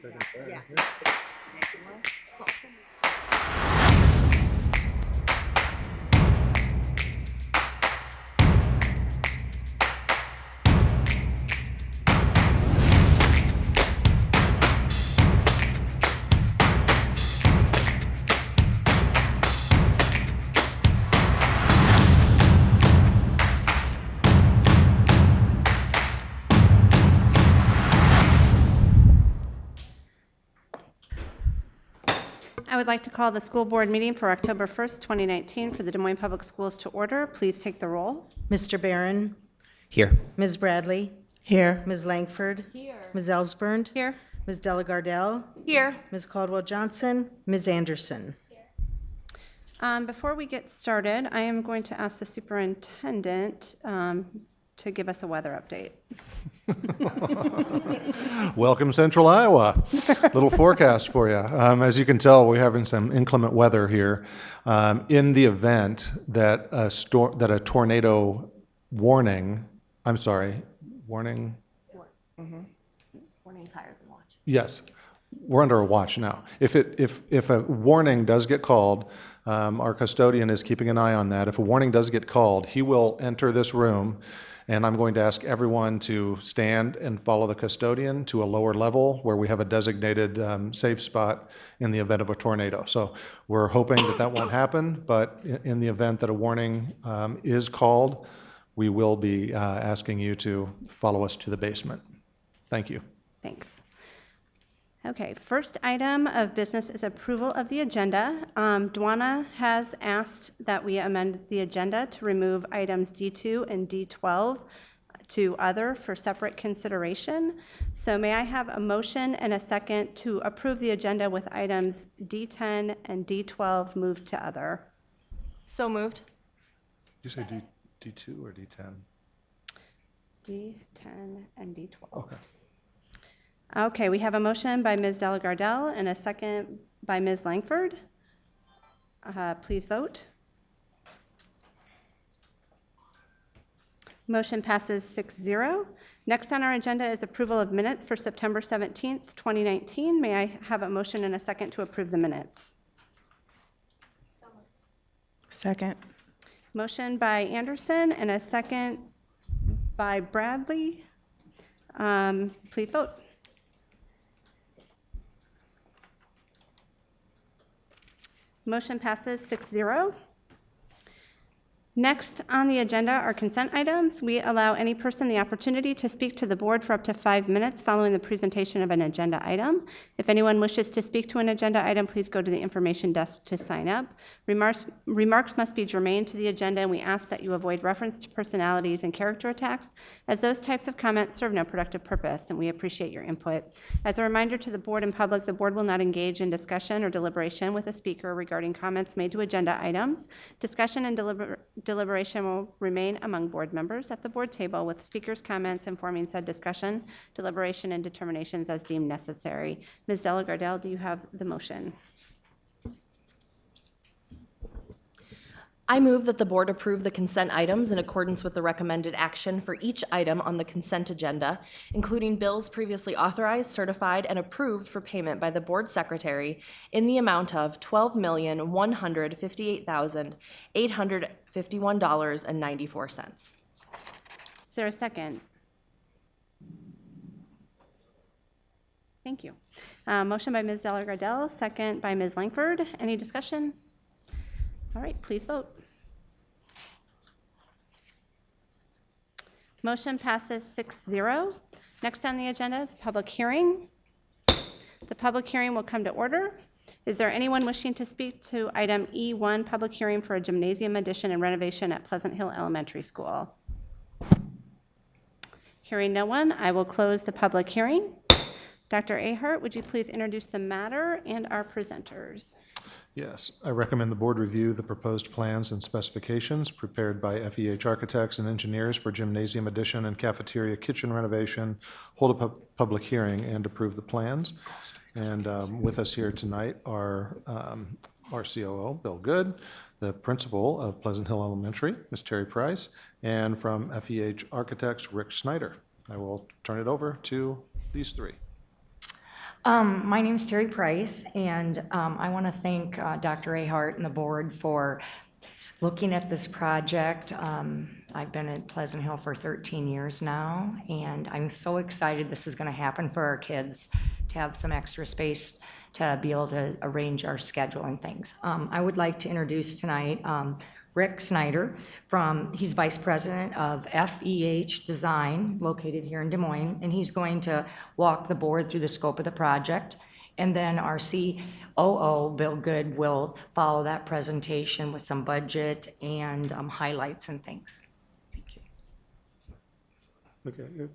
Yeah. I would like to call the school board meeting for October 1st, 2019 for the Des Moines Public Schools to order. Please take the roll. Mr. Barron? Here. Ms. Bradley? Here. Ms. Langford? Here. Ms. Ellsbernd? Here. Ms. Delegardelle? Here. Ms. Caldwell-Johnson? Ms. Anderson? Before we get started, I am going to ask the superintendent to give us a weather update. Welcome, Central Iowa. Little forecast for you. As you can tell, we're having some inclement weather here. In the event that a tornado warning, warning. Warning's higher than watch. Yes, we're under a watch now. If a warning does get called, our custodian is keeping an eye on that. If a warning does get called, he will enter this room, and I'm going to ask everyone to stand and follow the custodian to a lower level where we have a designated safe spot in the event of a tornado. So we're hoping that that won't happen, but in the event that a warning is called, we will be asking you to follow us to the basement. Thank you. Thanks. Okay, first item of business is approval of the agenda. Dwana has asked that we amend the agenda to remove items D2 and D12 to other for separate consideration. So may I have a motion and a second to approve the agenda with items D10 and D12 moved to other? So moved. Did you say D2 or D10? D10 and D12. Okay. Okay, we have a motion by Ms. Delegardelle and a second by Ms. Langford. Please vote. Motion passes 6-0. Next on our agenda is approval of minutes for September 17th, 2019. May I have a motion and a second to approve the minutes? Second. Motion by Anderson and a second by Bradley. Please vote. Motion passes 6-0. Next on the agenda are consent items. We allow any person the opportunity to speak to the board for up to 5 minutes following the presentation of an agenda item. If anyone wishes to speak to an agenda item, please go to the information desk to sign up. Remarks must be germane to the agenda, and we ask that you avoid reference to personalities and character attacks, as those types of comments serve no productive purpose, and we appreciate your input. As a reminder to the board and public, the board will not engage in discussion or deliberation with a speaker regarding comments made to agenda items. Discussion and deliberation will remain among board members at the board table, with speakers' comments informing said discussion, deliberation, and determinations as deemed necessary. Ms. Delegardelle, do you have the motion? I move that the board approve the consent items in accordance with the recommended action for each item on the consent agenda, including bills previously authorized, certified, and approved for payment by the board secretary in the amount of $12,158,851.94. Is there a second? Thank you. Motion by Ms. Delegardelle, second by Ms. Langford. Any discussion? All right, please vote. Motion passes 6-0. Next on the agenda is a public hearing. The public hearing will come to order. Is there anyone wishing to speak to item E1, public hearing for a gymnasium addition and renovation at Pleasant Hill Elementary School? Hearing no one, I will close the public hearing. Dr. Ahart, would you please introduce the matter and our presenters? Yes, I recommend the board review the proposed plans and specifications prepared by FEH architects and engineers for gymnasium addition and cafeteria kitchen renovation, hold a public hearing, and approve the plans. And with us here tonight are our COO, Bill Good, the principal of Pleasant Hill Elementary, Ms. Terry Price, and from FEH architects, Rick Snyder. I will turn it over to these three. My name's Terry Price, and I want to thank Dr. Ahart and the board for looking at this project. I've been at Pleasant Hill for 13 years now, and I'm so excited this is going to happen for our kids, to have some extra space to be able to arrange our schedule and things. I would like to introduce tonight Rick Snyder he's Vice President of FEH Design, located here in Des Moines, and he's going to walk the board through the scope of the project. And then our COO, Bill Good, will follow that presentation with some budget and highlights and things. Thank you. Okay. I'd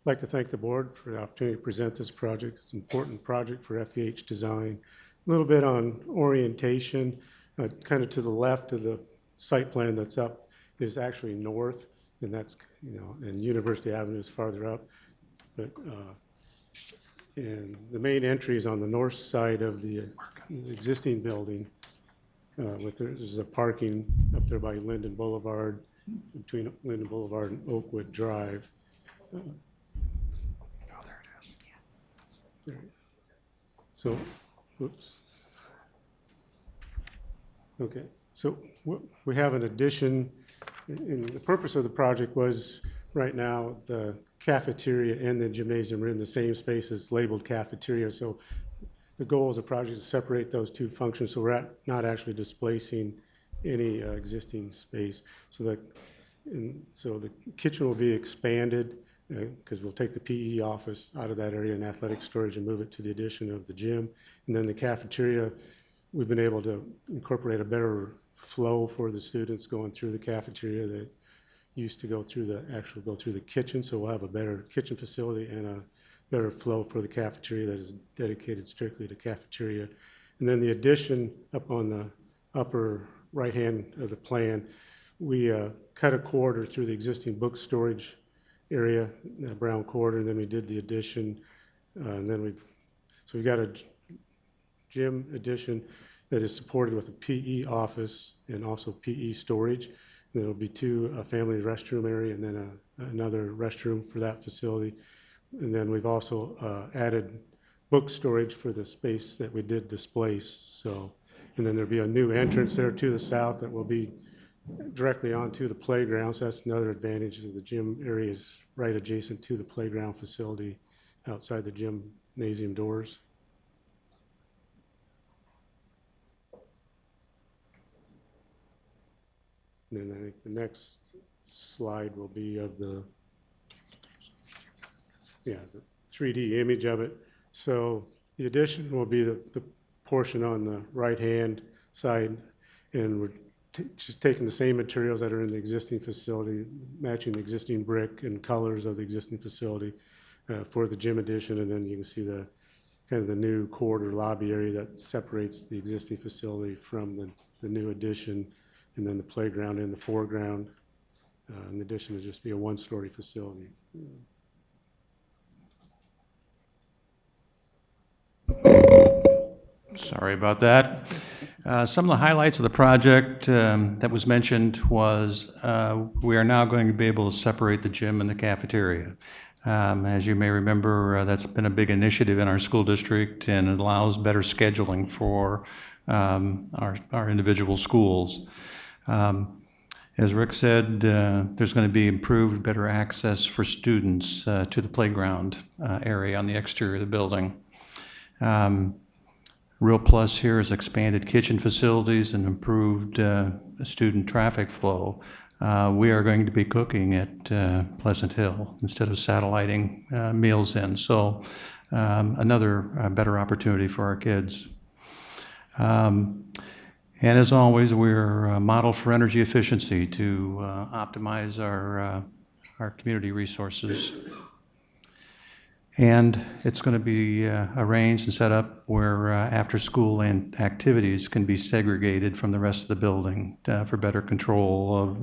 like to thank the board for the opportunity to present this project. It's an important project for FEH Design. A little bit on orientation, kind of to the left of the site plan that's up is actually north, and that's, and University Avenue is farther up. But and the main entry is on the north side of the existing building. There's a parking up there by Linden Boulevard, between Linden Boulevard and Oakwood Drive. Oh, there it is. There. So, whoops. Okay, so we have an addition, and the purpose of the project was, right now, the cafeteria and the gymnasium are in the same space as labeled cafeteria, so the goal of the project is to separate those two functions, so we're not actually displacing any existing space. So the kitchen will be expanded, because we'll take the PE office out of that area and athletic storage and move it to the addition of the gym. And then the cafeteria, we've been able to incorporate a better flow for the students going through the cafeteria that used to go through the kitchen. So we'll have a better kitchen facility and a better flow for the cafeteria that is dedicated strictly to cafeteria. And then the addition up on the upper right hand of the plan, we cut a corridor through the existing book storage area, that brown corridor, and then we did the addition. And then we've got a gym addition that is supported with a PE office and also PE storage. And there'll be a family restroom area and then another restroom for that facility. And then we've also added book storage for the space that we did displace. So, and then there'll be a new entrance there to the south that will be directly onto the playground. So that's another advantage of the gym area, is right adjacent to the playground facility outside the gymnasium doors. And then I think the next slide will be of the 3D image of it. So the addition will be the portion on the right-hand side, and we're just taking the same materials that are in the existing facility, matching the existing brick and colors of the existing facility for the gym addition, and then you can see the kind of the new corridor lobby area that separates the existing facility from the new addition, and then the playground in the foreground. In addition to just be a one-story facility. Sorry about that. Some of the highlights of the project that was mentioned was we are now going to be able to separate the gym and the cafeteria. As you may remember, that's been a big initiative in our school district, and it allows better scheduling for our individual schools. As Rick said, there's going to be improved, better access for students to the playground area on the exterior of the building. Real plus here is expanded kitchen facilities and improved student traffic flow. We are going to be cooking at Pleasant Hill instead of satelliting meals in, so another better opportunity for our kids. And as always, we're a model for energy efficiency to optimize our community resources. And it's going to be arranged and set up where after-school and activities can be segregated from the rest of the building for better control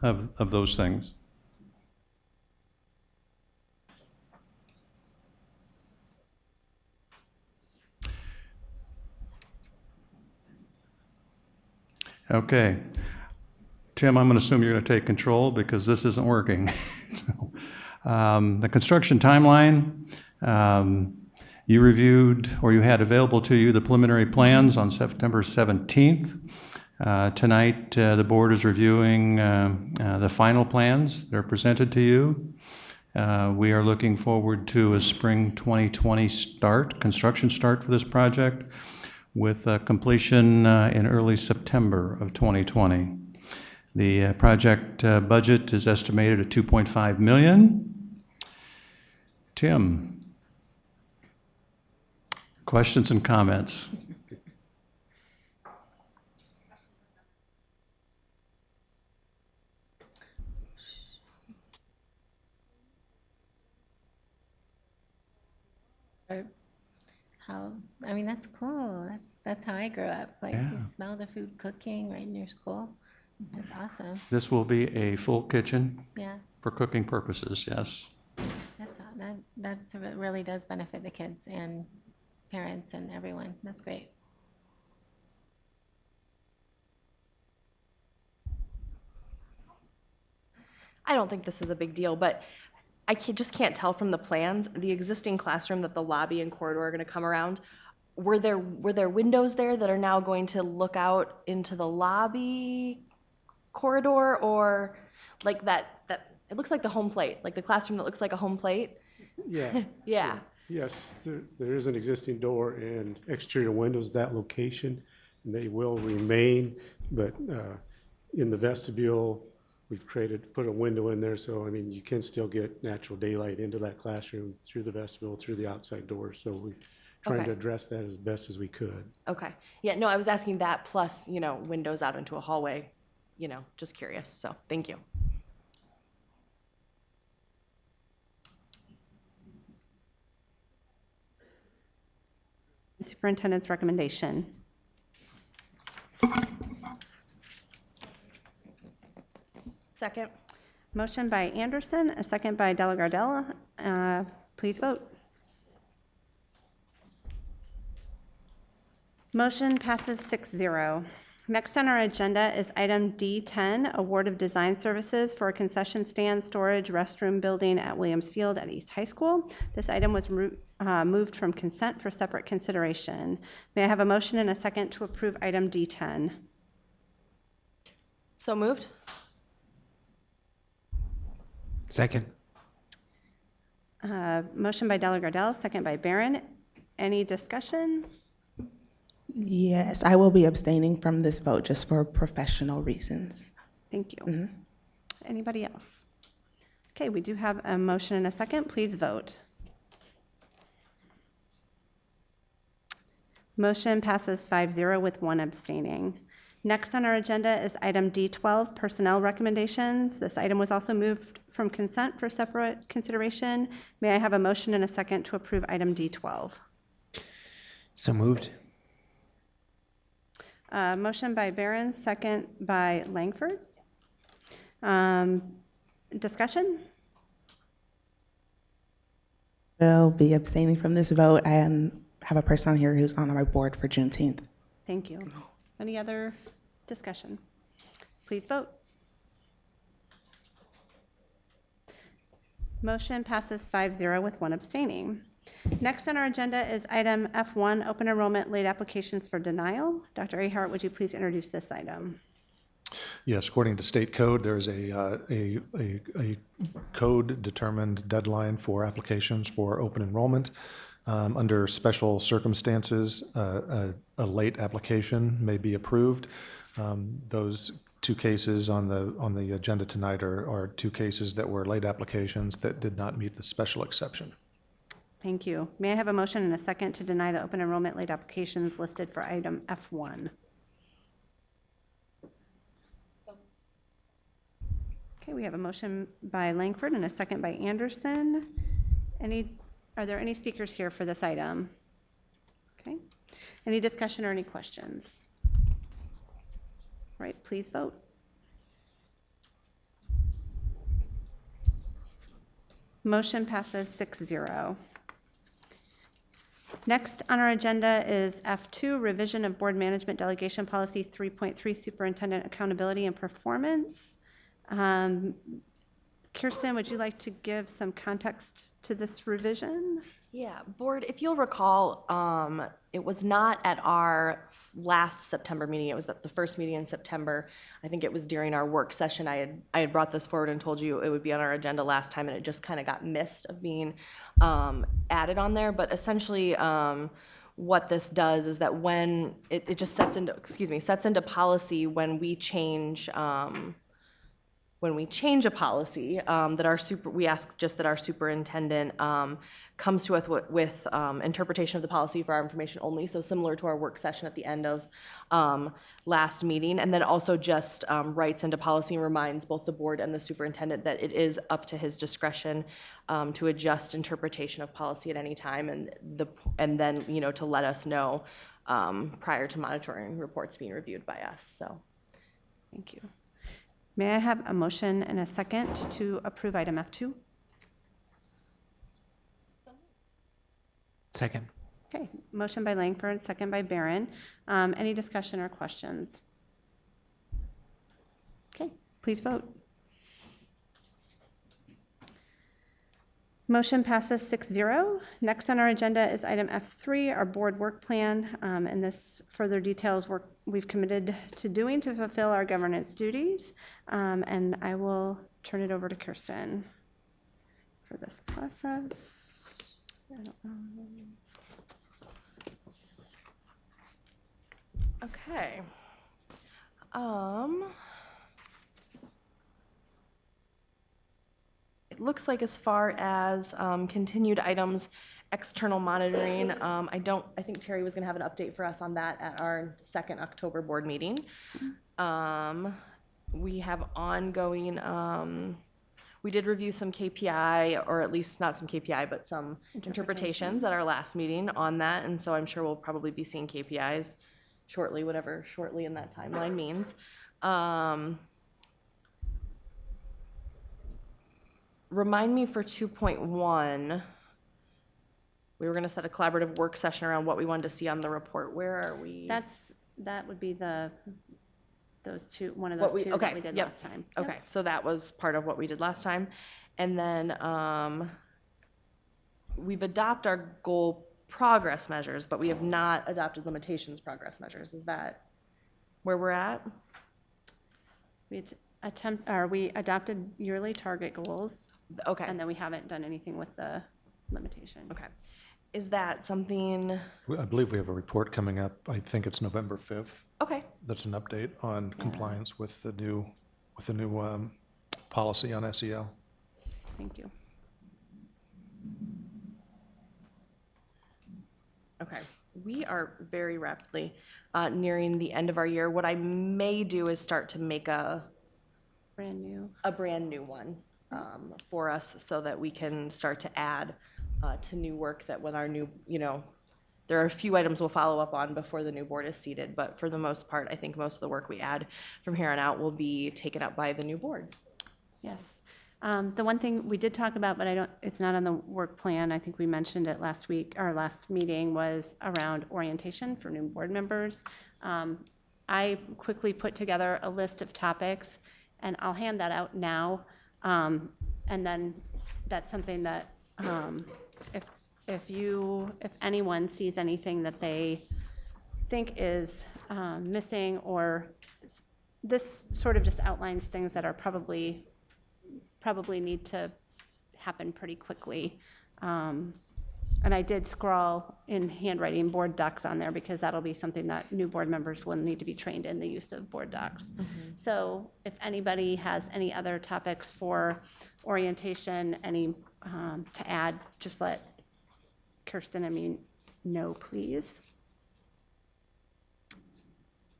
of those things. Okay. Tim, I'm going to assume you're going to take control because this isn't working. The construction timeline You reviewed, or you had available to you, the preliminary plans on September 17th. Tonight, the board is reviewing the final plans that are presented to you. We are looking forward to a spring 2020 construction start for this project, with completion in early September of 2020. The project budget is estimated at $2.5 million. Tim? Questions and comments? I mean, that's cool. That's how I grew up. Like, Yeah. you smell the food cooking right in your school. That's awesome. This will be a full kitchen Yeah, for cooking purposes, yes. that's it really does benefit the kids and parents and everyone. That's great. I don't think this is a big deal, but I just can't tell from the plans, the existing classroom that the lobby and corridor are gonna come around, were there windows there that are now going to look out into the lobby corridor, or like that, it looks like the home plate, like the classroom that looks like a home plate? Yeah. Yeah, Yes, there is an existing door and exterior windows at that location, and they will remain, but in the vestibule, we've put a window in there, so, I mean, you can still get natural daylight into that classroom through the vestibule, through the outside door, so we're trying to Okay. address that as best as we could. okay. Yeah, no, I was asking that plus, windows out into a hallway, just curious, so, thank you. Superintendent's recommendation. Second. Motion by Anderson, a second by Delagardella. Please vote. Motion passes 6-0. Next on our agenda is item D10, award of design services for a concession stand, storage, restroom building at Williams Field at East High School. This item was moved from consent for separate consideration. May I have a motion and a second to approve item D10? So moved? Second. Motion by Delagardella, second by Barron. Any discussion? Yes, I will be abstaining from this vote just for professional reasons. Thank you. Anybody else? Okay, we do have a motion and a second. Please vote. Motion passes 5-0 with one abstaining. Next on our agenda is item D12, personnel recommendations. This item was also moved from consent for separate consideration. May I have a motion and a second to approve item D12? So moved. Motion by Barron, second by Langford. Discussion? Will be abstaining from this vote. I have a person on here who's on my board for Juneteenth. Thank you. Any other discussion? Please vote. Motion passes 5-0 with one abstaining. Next on our agenda is item F1, open enrollment late applications for denial. Dr. Ahart, would you please introduce this item? Yes, according to state code, there is a code-determined deadline for applications for open enrollment. Under special circumstances, a late application may be approved. Those two cases on the agenda tonight are two cases that were late applications that did not meet the special exception. Thank you. May I have a motion and a second to deny the open enrollment late applications listed for item F1? Okay, we have a motion by Langford and a second by Anderson. Are there any speakers here for this item? Okay. Any discussion or any questions? All right, please vote. Motion passes 6-0. Next on our agenda is F2, revision of Board Management Delegation Policy 3.3, Superintendent Accountability and Performance. Kirsten, would you like to give some context to this revision? Yeah, board, if you'll recall, it was not at our last September meeting, it was at the first meeting in September. I think it was during our work session, I had brought this forward and told you it would be on our agenda last time, and it just kind of got missed of being added on there, but essentially, what this does is that when, it just sets into policy when we change, a policy, we ask just that our superintendent comes to us with interpretation of the policy for our information only, so similar to our work session at the end of last meeting, and then also just writes into policy and reminds both the board and the superintendent that it is up to his discretion to adjust interpretation of policy at any time, and then, to let us know prior to monitoring reports being reviewed by us, so. Thank you. May I have a motion and a second to approve item F2? Second. Okay, motion by Langford, second by Barron. Any discussion or questions? Okay, please vote. Motion passes 6-0. Next on our agenda is item F3, our board work plan, and this further details work we've committed to doing to fulfill our governance duties. And I will turn it over to Kirsten for this process. I don't know. Okay. It looks like as far as continued items, external monitoring, I think Terry was gonna have an update for us on that at our second October board meeting. We have ongoing, we did review some KPI, or at least not some KPI, but some interpretations at our last meeting on that, and so I'm sure we'll probably be seeing KPIs shortly, whatever shortly in that timeline means. Remind me for 2.1, we were gonna set a collaborative work session around what we wanted to see on the report. Where are we? That would be those two, one of What those we- two okay, that we did yep, last time. Okay, so that was part of what we did last time. And then we've adopted our goal progress measures, but we have not adopted limitations progress measures. Is that where we're at? We adopted yearly target goals, Okay, and then we haven't done anything with the limitation. okay. Is that something, I believe we have a report coming up, I think it's November 5th, okay, that's an update on compliance with the new policy on SEL. Thank you. okay. We are very rapidly nearing the end of our year. What I may do is start to make a brand new one for us so that we can start to add to new work that when our new, there are a few items we'll follow up on before the new board is seated, but for the most part, I think most of the work we add from here on out will be taken up by the new board. Yes. The one thing we did talk about, but it's not on the work plan, I think we mentioned it last week, our last meeting, was around orientation for new board members. I quickly put together a list of topics, and I'll hand that out now. And then that's something that, if anyone sees anything that they think is missing, or this sort of just outlines things that are probably need to happen pretty quickly. And I did scrawl in handwriting board docs on there because that'll be something that new board members will need to be trained in, the use of board docs. So if anybody has any other topics for orientation, any to add, just let Kirsten and me know, please.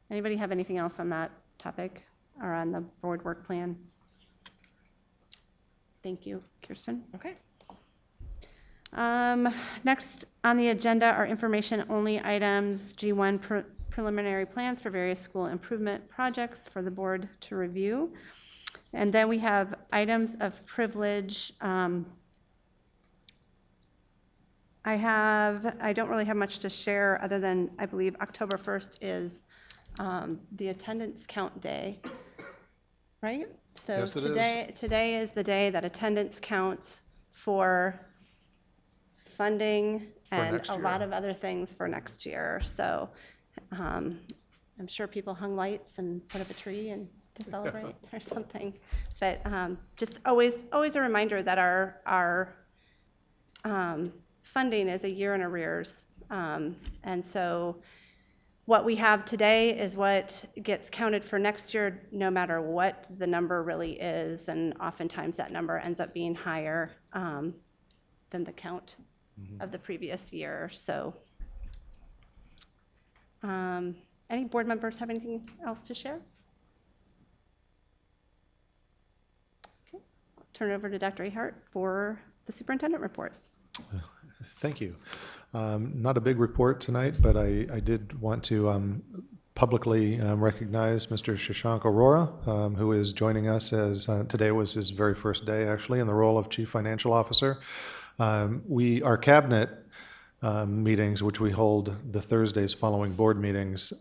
Anybody have anything else on that topic or on the board work plan? Thank you, Kirsten. Okay. Next on the agenda are information-only items, G1 preliminary plans for various school improvement projects for the board to review. And then we have items of privilege. I don't really have much to share other than I believe October 1st is the attendance count day, right? So Yes, it is. today is the day that attendance counts for funding and next a year. lot of other things for next year. So I'm sure people hung lights and put up a tree and to celebrate or something. But just always a reminder that our funding is a year in arrears. And so what we have today is what gets counted for next year, no matter what the number really is. And oftentimes that number ends up being higher than the count of the previous year. So any board members have anything else to share? Okay, I'll turn it over to Dr. Ahart for the superintendent report. Thank you. Not a big report tonight, but I did want to publicly recognize Mr. Shashank Arora, who is joining us as today was his very first day, actually, in the role of Chief Financial Officer. Our cabinet meetings, which we hold the Thursdays following board meetings,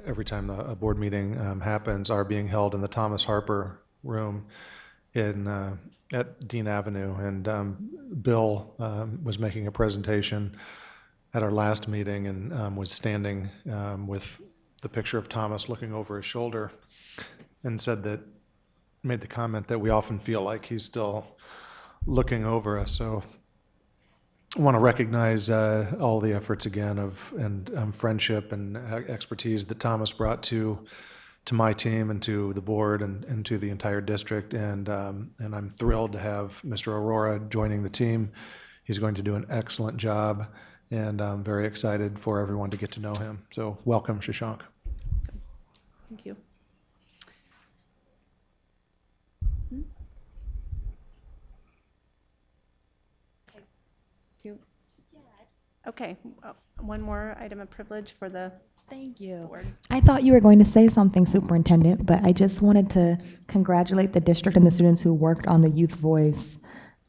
every time a board meeting happens, are being held in the Thomas Harper room at Dean Avenue. And Bill was making a presentation at our last meeting and was standing with the picture of Thomas looking over his shoulder and made the comment that we often feel like he's still looking over us. So I want to recognize all the efforts again and friendship and expertise that Thomas brought to my team and to the board and to the entire district. And I'm thrilled to have Mr. Arora joining the team. He's going to do an excellent job, and I'm very excited for everyone to get to know him. So welcome, Shashank. Thank you. Okay, one more item of privilege for the Thank you. board. I thought you were going to say something, Superintendent, but I just wanted to congratulate the district and the students who worked on the Youth Voice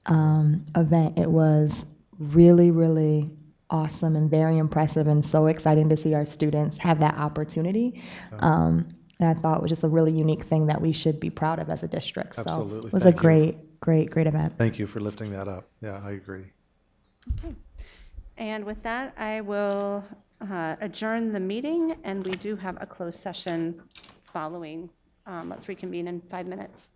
event. It was really, really awesome and very impressive and so exciting to see our students have that opportunity. And I thought it was just a really unique thing that we should be proud of as a district. Absolutely. So it was Thank a you. great event. Thank you for lifting that up. Yeah, I agree. Okay. And with that, I will adjourn the meeting, and we do have a closed session following. Let's reconvene in 5 minutes.